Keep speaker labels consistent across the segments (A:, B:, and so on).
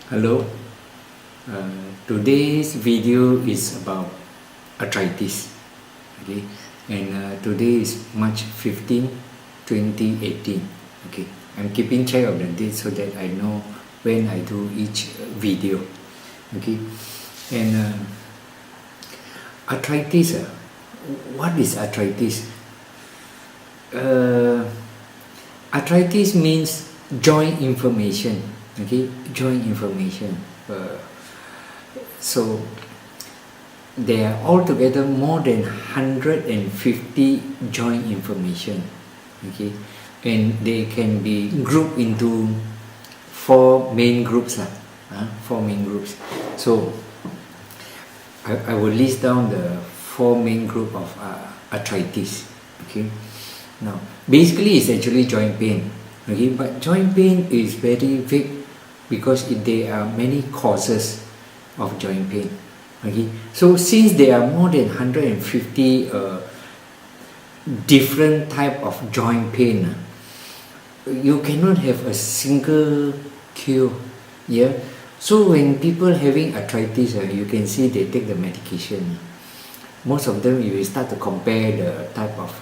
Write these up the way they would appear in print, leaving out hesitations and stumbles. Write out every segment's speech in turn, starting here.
A: Hello, today's video is about arthritis. Okay, and today is March 15, 2018. Okay, I'm keeping track of the date so that I know when I do each video. Okay, and arthritis. What is arthritis? Arthritis means joint inflammation. Okay, joint inflammation. So there are altogether more than 150 joint inflammation. Okay, and they can be grouped into four main groups. Four main groups. So I will list down the four main group of arthritis. Okay, now basically it's actually joint pain. Okay, but joint pain is very vague because there are many causes of joint pain. Okay, so since there are more than 150 different type of joint pain, you cannot have a single cure. Yeah, so when people having arthritis, you can see they take the medication. Most of them, you will start to compare the type of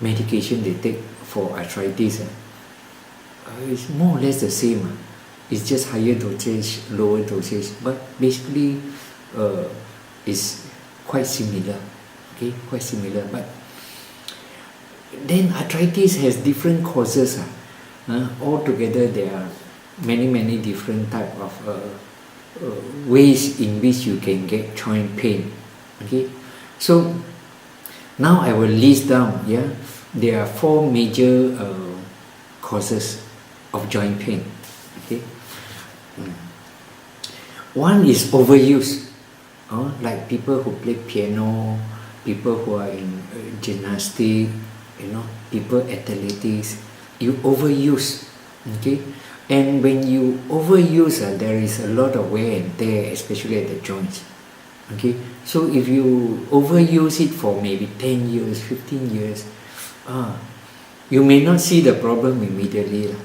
A: medication they take for arthritis. It's more or less the same. It's just higher dosage, lower dosage, but basically it's quite similar. Okay, quite similar. But then arthritis has different causes. Altogether, there are many different type of ways in which you can get joint pain. Okay, so now I will list down. Yeah, there are four major causes of joint pain. Okay, one is overuse. Like people who play piano, people who are in gymnastics, people athletics. You overuse. Okay, and when you overuse, there is a lot of wear and tear, especially at the joints. Okay, so if you overuse it for maybe 10 years, 15 years, you may not see the problem immediately.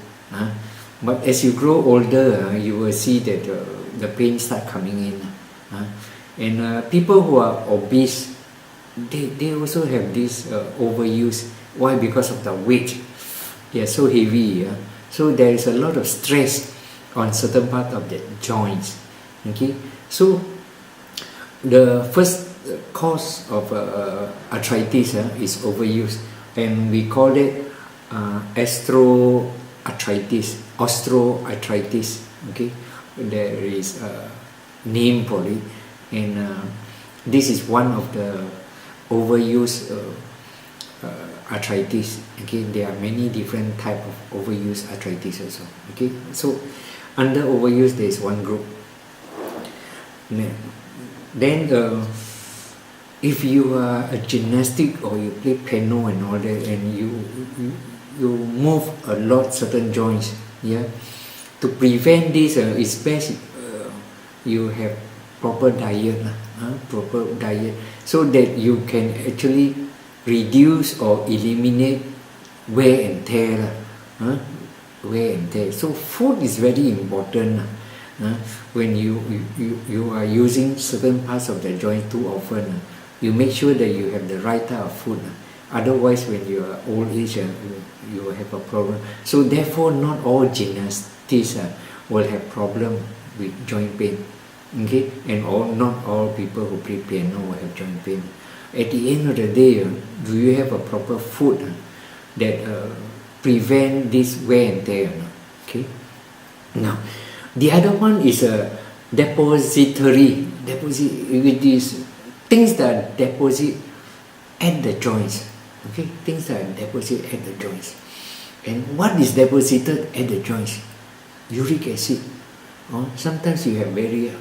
A: But as you grow older, you will see that the pain start coming in. And people who are obese, they also have this overuse. Why? Because of the weight. They are so heavy. So there is a lot of stress on certain part of the joints. Okay, so the first cause of arthritis is overuse, and we call it osteoarthritis. Okay, there is a name for it, and this is one of the overuse arthritis. Okay, there are many different type of overuse arthritis also. Okay, so under overuse there is one group. Then if you are a gymnastic or you play piano and all that, and you move a lot certain joints, to prevent this, it's best you have proper diet, so that you can actually reduce or eliminate wear and tear. So food is very important. When you are using certain parts of the joint too often, you make sure that you have the right type of food. Otherwise, when you are old age, you will have a problem. So therefore, not all gymnasts will have problem with joint pain. Okay, and not all people who play piano will have joint pain. At the end of the day, do you have a proper food that prevent this wear and tear? Okay, now the other one is a depository. It is things that deposit at the joints. Okay, things that deposit at the joints. And what is deposited at the joints? Uric acid. Sometimes you have very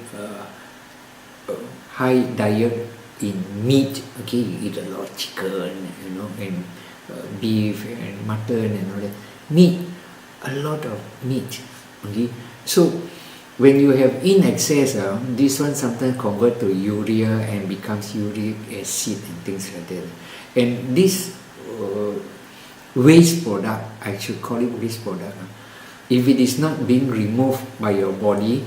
A: high diet in meat. Okay, you eat a lot of chicken, and beef and mutton and all that. Meat, a lot of meat. Okay, so when you have in excess, this one sometimes convert to urea and becomes uric acid and things like that. And this waste product, I should call it waste product, if it is not being removed by your body,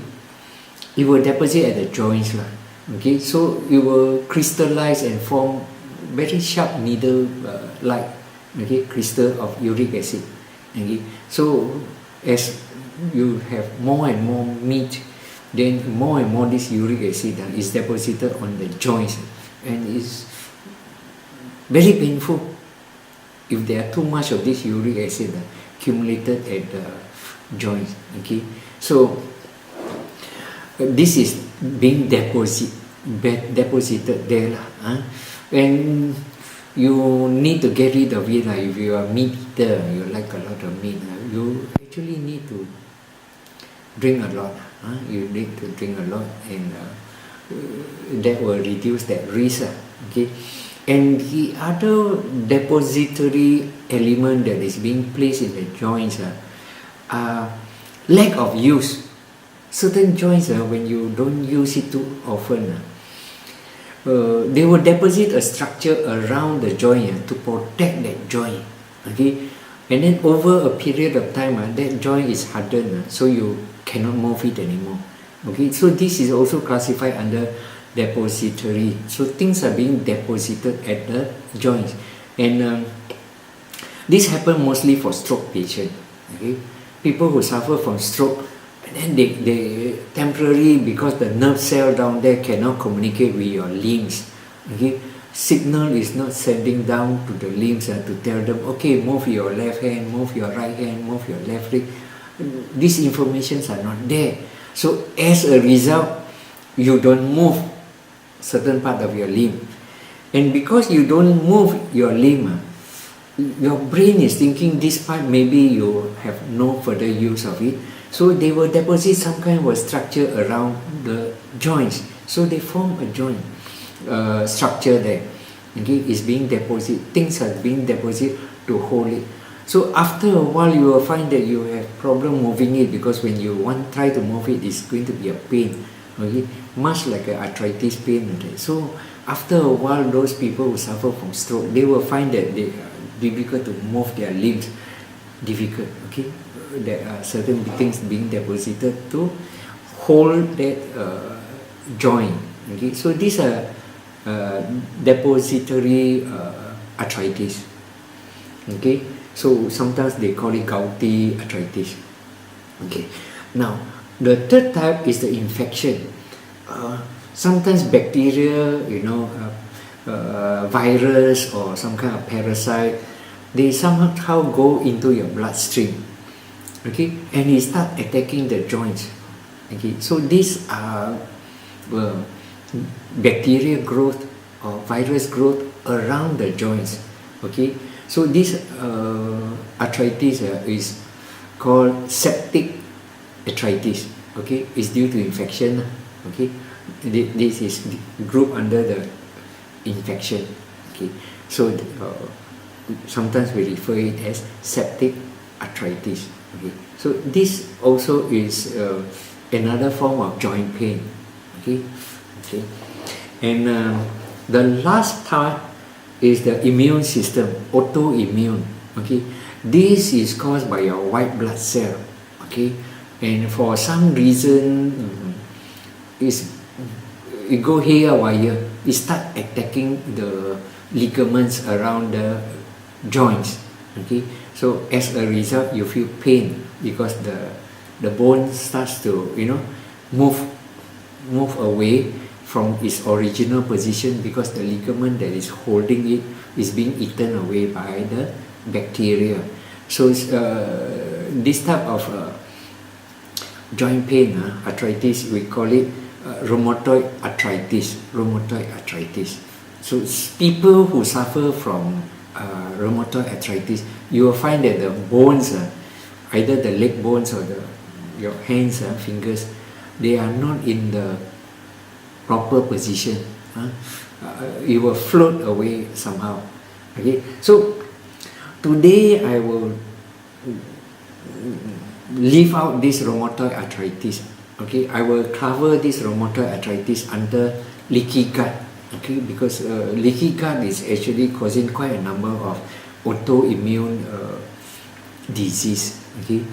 A: it will deposit at the joints lah. Okay, so it will crystallize and form very sharp needle like crystal of uric acid. Okay, so as you have more and more meat, then more and more this uric acid is deposited on the joints, and it's very painful if there are too much of this uric acid accumulated at the joints. Okay, so this is being deposited there lah. And you need to get rid of it lah. If you are meat eater, you like a lot of meat, you actually need to drink a lot. You need to drink a lot, and that will reduce that risk. Okay, and the other depository element that is being placed in the joints are lack of use. Certain joints, when you don't use it too often, they will deposit a structure around the joint to protect that joint. Okay, and then over a period of time, that joint is hardened, so you cannot move it anymore. Okay, so this is also classified under depository. So things are being deposited at the joints, and this happens mostly for stroke patients. Okay, people who suffer from stroke, and then they temporarily, because the nerve cell down there cannot communicate with your limbs. Okay, signal is not sending down to the limbs to tell them, okay, move your left hand, move your right hand, move your left leg. These informations are not there. So as a result, you don't move certain part of your limb, and because you don't move your limb, your brain is thinking this part maybe you have no further use of it. So they will deposit some kind of structure around the joints. So they form a joint structure there. Okay, it's being deposited. Things are being deposited to hold it. So after a while, you will find that you have problem moving it, because when you try to move it, it's going to be a pain. Okay, much like an arthritis pain. Okay? So after a while, those people who suffer from stroke, they will find that they are difficult to move their limbs. Difficult. Okay. There are certain things being deposited to hold that joint. Okay, so these are depository arthritis. Okay, so sometimes they call it gouty arthritis. Okay, now the third type is the infection. Sometimes bacteria, virus or some kind of parasite, they somehow go into your bloodstream. Okay, and it start attacking the joints. Okay, so these are bacteria growth or virus growth around the joints. Okay, so this arthritis is called septic arthritis. Okay, it's due to infection. Okay, this is grouped under the infection. Okay, so sometimes we refer it as septic arthritis. Okay, so this also is another form of joint pain. Okay, and the last part is the immune system, autoimmune. Okay, this is caused by your white blood cell. Okay, and for some reason, it go haywire. It start attacking the ligaments around the joints. Okay, so as a result, you feel pain because the bone starts to move away from its original position, because the ligament that is holding it is being eaten away by the bacteria. So this type of joint pain, arthritis, we call it rheumatoid arthritis. Rheumatoid arthritis. So people who suffer from rheumatoid arthritis, you will find that the bones, either the leg bones or your hands, fingers, they are not in the proper position. It will float away somehow. Okay, so today I will leave out this rheumatoid arthritis. Okay, I will cover this rheumatoid arthritis under leaky gut. Okay, because leaky gut is actually causing quite a number of autoimmune disease. Okay,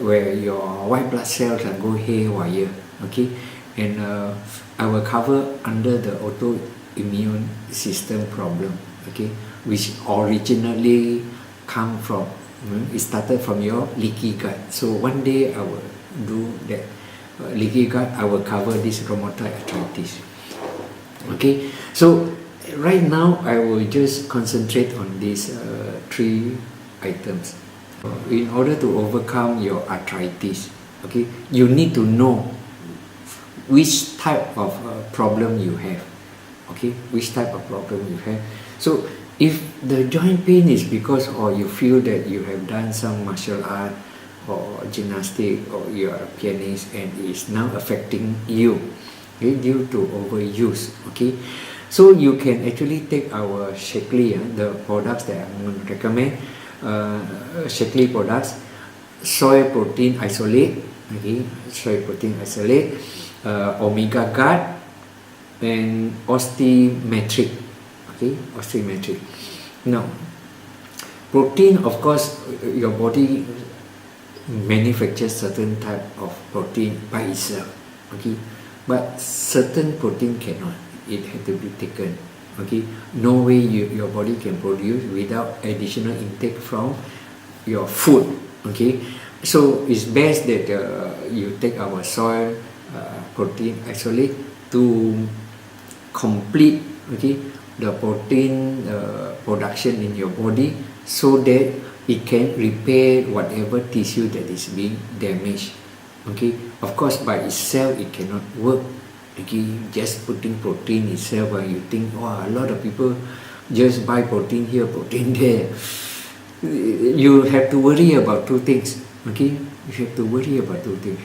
A: where your white blood cells can go haywire. Okay, and I will cover under the autoimmune system problem, okay, which originally come from, it started from your leaky gut. So one day I will do that leaky gut, I will cover this rheumatoid arthritis. Okay, so right now I will just concentrate on these 3 items. In order to overcome your arthritis, okay, you need to know which type of problem you have, okay, which type of problem you have. So if the joint pain is because, or you feel that you have done some martial art or gymnastic, or you are a pianist and it's now affecting you, okay, due to overuse, okay, so you can actually take our Shaklee, the products that I'm going to recommend, Shaklee products, soy protein isolate, okay, soy protein isolate, omega gut, and osteometric, okay, osteometric. Now, protein, of course, your body manufactures certain type of protein by itself, okay, but certain protein cannot, it had to be taken, okay. No way your body can produce without additional intake from your food, okay. So it's best that you take our soy protein isolate to complete, okay, the protein production in your body, so that it can repair whatever tissue that is being damaged, okay. Of course, by itself it cannot work, okay. Just putting protein itself, you think, wow, a lot of people just buy protein here, protein there. You have to worry about 2 things, okay. You have to worry about 2 things.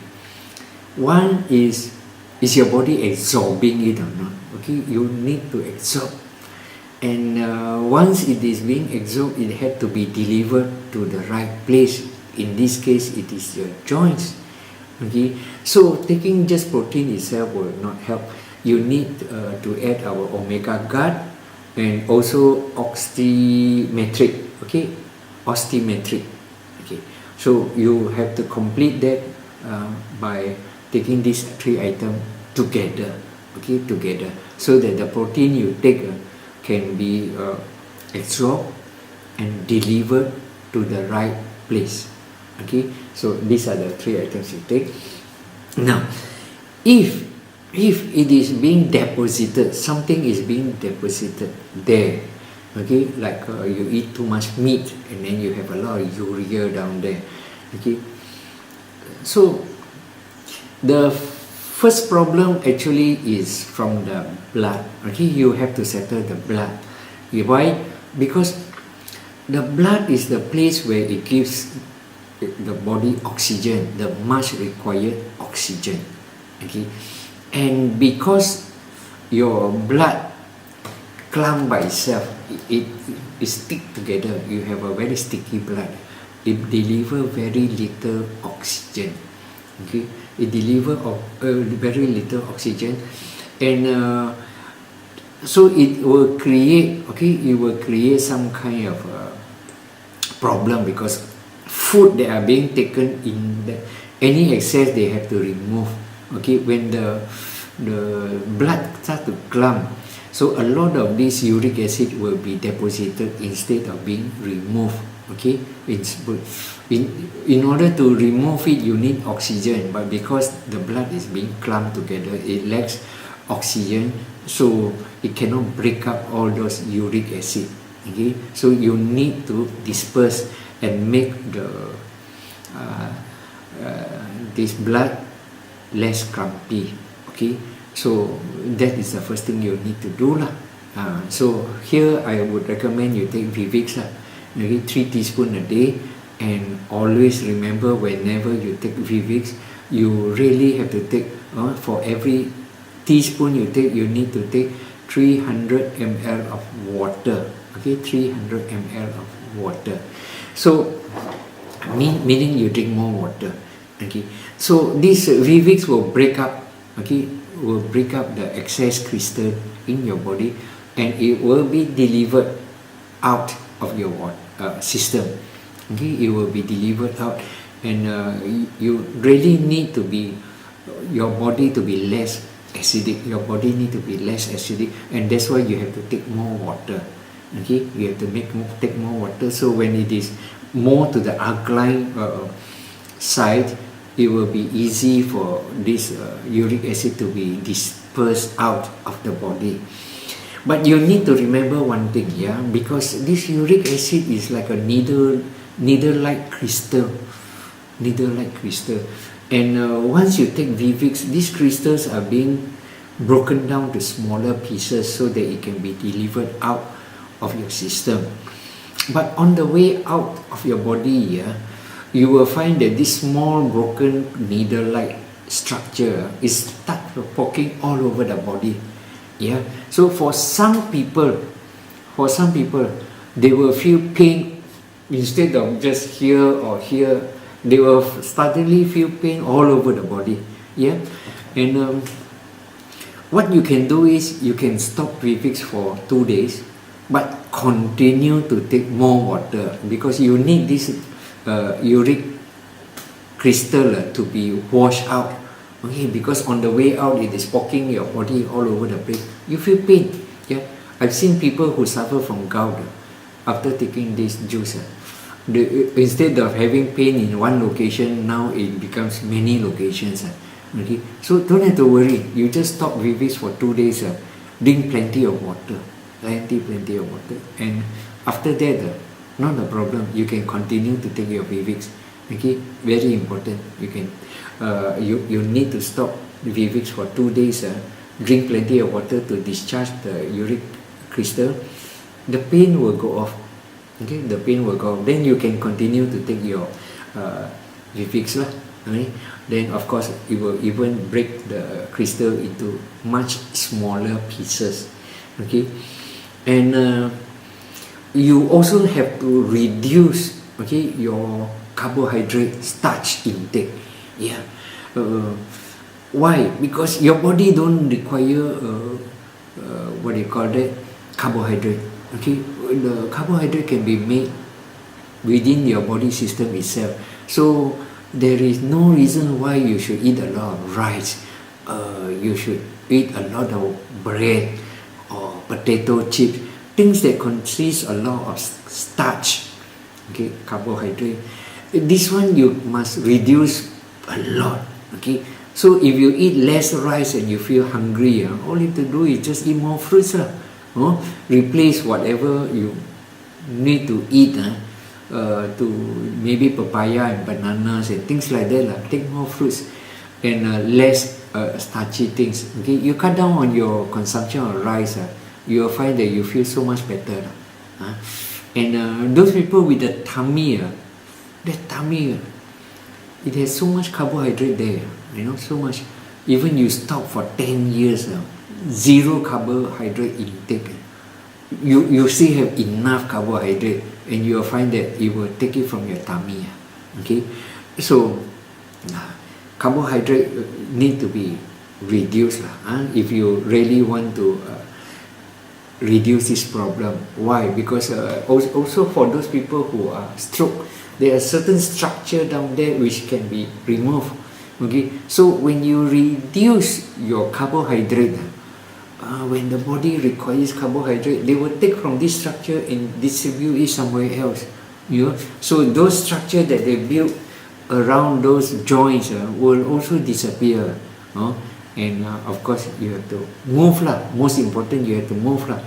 A: One is your body absorbing it or not, okay. You need to absorb, and once it is being absorbed, it had to be delivered to the right place. In this case, it is your joints, okay. So taking just protein itself will not help. You need to add our omega gut and also osteometric, okay, osteometric, okay. So you have to complete that by taking these 3 items together, okay, together, so that the protein you take can be absorbed and delivered to the right place, okay. So these are the 3 items you take. Now, if it is being deposited, something is being deposited there, okay, like you eat too much meat and then you have a lot of urea down there, okay. So the first problem actually is from the blood, okay. You have to settle the blood. Why? Because the blood is the place where it gives the body oxygen, the much required oxygen, okay. And because your blood clump by itself, it stick together, you have a very sticky blood, it deliver very little oxygen, okay. It deliver very little oxygen, and so it will create, okay, it will create some kind of problem, because food that are being taken in any excess they have to remove, okay. When the blood start to clump, so a lot of this uric acid will be deposited instead of being removed, okay. In order to remove it, you need oxygen, but because the blood is being clumped together, it lacks oxygen, so it cannot break up all those uric acid, okay. So you need to disperse and make the this blood less clumpy, okay. So that is the first thing you need to do lah. So here I would recommend you take Vivix lah, maybe 3 teaspoons a day, and always remember, whenever you take Vivix, you really have to take for every teaspoon you take, you need to take 300 ml of water, okay, 300 ml of water. So meaning you drink more water, okay. So this Vivix will break up, okay, will break up the excess crystal in your body, and it will be delivered out of your system, okay. It will be delivered out, and you really need to be your body to be less acidic. Your body need to be less acidic, and that's why you have to take more water. Okay, you have to take more water. So when it is more to the alkaline side, it will be easy for this uric acid to be dispersed out of the body. But you need to remember one thing, yeah, because this uric acid is like a needle-like crystal, and once you take Vivix, these crystals are being broken down to smaller pieces so that it can be delivered out of your system. But on the way out of your body, yeah, you will find that this small broken needle-like structure is start poking all over the body. Yeah. So for some people, they will feel pain instead of just here or here. They will suddenly feel pain all over the body. Yeah. And what you can do is you can stop Vivix for 2 days, but continue to take more water, because you need this uric crystal to be washed out. Okay, because on the way out it is poking your body all over the place. You feel pain. Yeah, I've seen people who suffer from gout after taking this juice. Instead of having pain in one location, now it becomes many locations. Okay, so don't have to worry. You just stop Vivix for 2 days. Drink plenty of water, plenty of water, and after that, not a problem. You can continue to take your Vivix. Okay, very important. You can. You need to stop Vivix for 2 days. Drink plenty of water to discharge the uric crystal. The pain will go off. Okay, the pain will go off. Then you can continue to take your Vivix lah. Okay? Then of course it will even break the crystal into much smaller pieces. Okay, and you also have to reduce, okay, your carbohydrate starch intake. Yeah. Why? Because your body don't require what do you call that, carbohydrate. Okay, the carbohydrate can be made within your body system itself. So there is no reason why you should eat a lot of rice. You should eat a lot of bread or potato chips, things that consist a lot of starch. Okay, carbohydrate. This one you must reduce a lot. Okay, so if you eat less rice and you feel hungry, all you have to do is just eat more fruits. Replace whatever you need to eat to maybe papaya and bananas and things like that. Take more fruits and less starchy things. Okay, you cut down on your consumption of rice. You will find that you feel so much better. And those people with the tummy, it has so much carbohydrate there, so much. Even you stop for 10 years, zero carbohydrate intake, you still have enough carbohydrate, and you will find that it will take it from your tummy. Okay, so carbohydrate need to be reduced if you really want to reduce this problem. Why? Because also for those people who are stroke, there are certain structure down there which can be removed. Okay, so when you reduce your carbohydrate, when the body requires carbohydrate, they will take from this structure and distribute it somewhere else. So those structure that they build around those joints will also disappear. And of course you have to move lah. Most important, you have to move lah.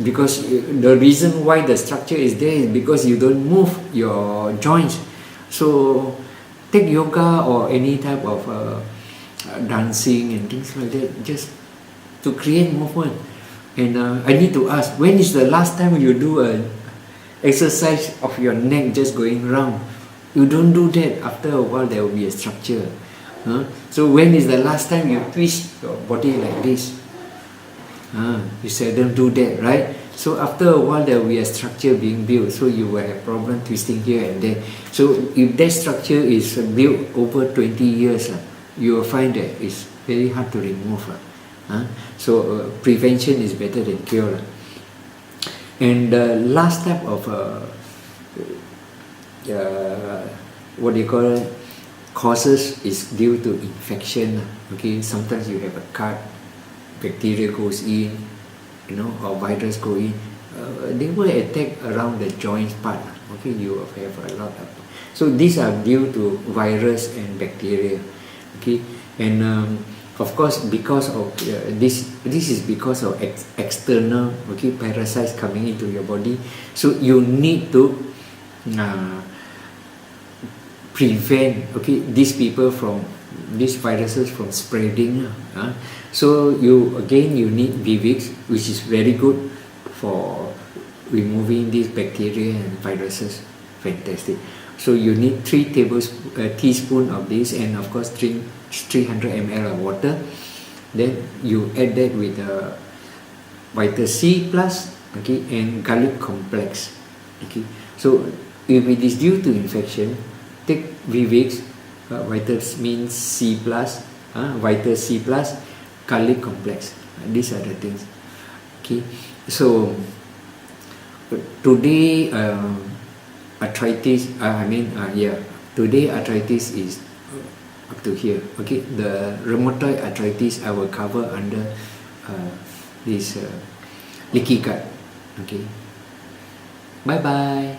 A: Because the reason why the structure is there is because you don't move your joints. So take yoga or any type of dancing and things like that, just to create movement. And I need to ask, when is the last time you do an exercise of your neck just going round? You don't do that. After a while there will be a structure. So when is the last time you twist your body like this? You seldom do that, right? So after a while there will be a structure being built, so you will have problem twisting here and there. So if that structure is built over 20 years, you will find that it's very hard to remove. So prevention is better than cure. And the last type of what do you call it? causes is due to infection. Okay, sometimes you have a cut, bacteria goes in, or virus go in. They will attack around the joints part. Okay, you have a lot of. So these are due to virus and bacteria. Okay, and of course because of this is because of external parasites coming into your body. So you need to prevent these people from these viruses from spreading. So you need Vivix, which is very good for removing these bacteria and viruses. Fantastic. So you need 3 teaspoons of this, and of course drink 300 ml of water. Then you add that with vitamin C plus, and garlic complex. So if it is due to infection, take Vivix, vitamin C plus, vitamin C plus, garlic complex. These are the things. So today arthritis. Today arthritis is up to here. The rheumatoid arthritis I will cover under this leaky gut. Bye bye.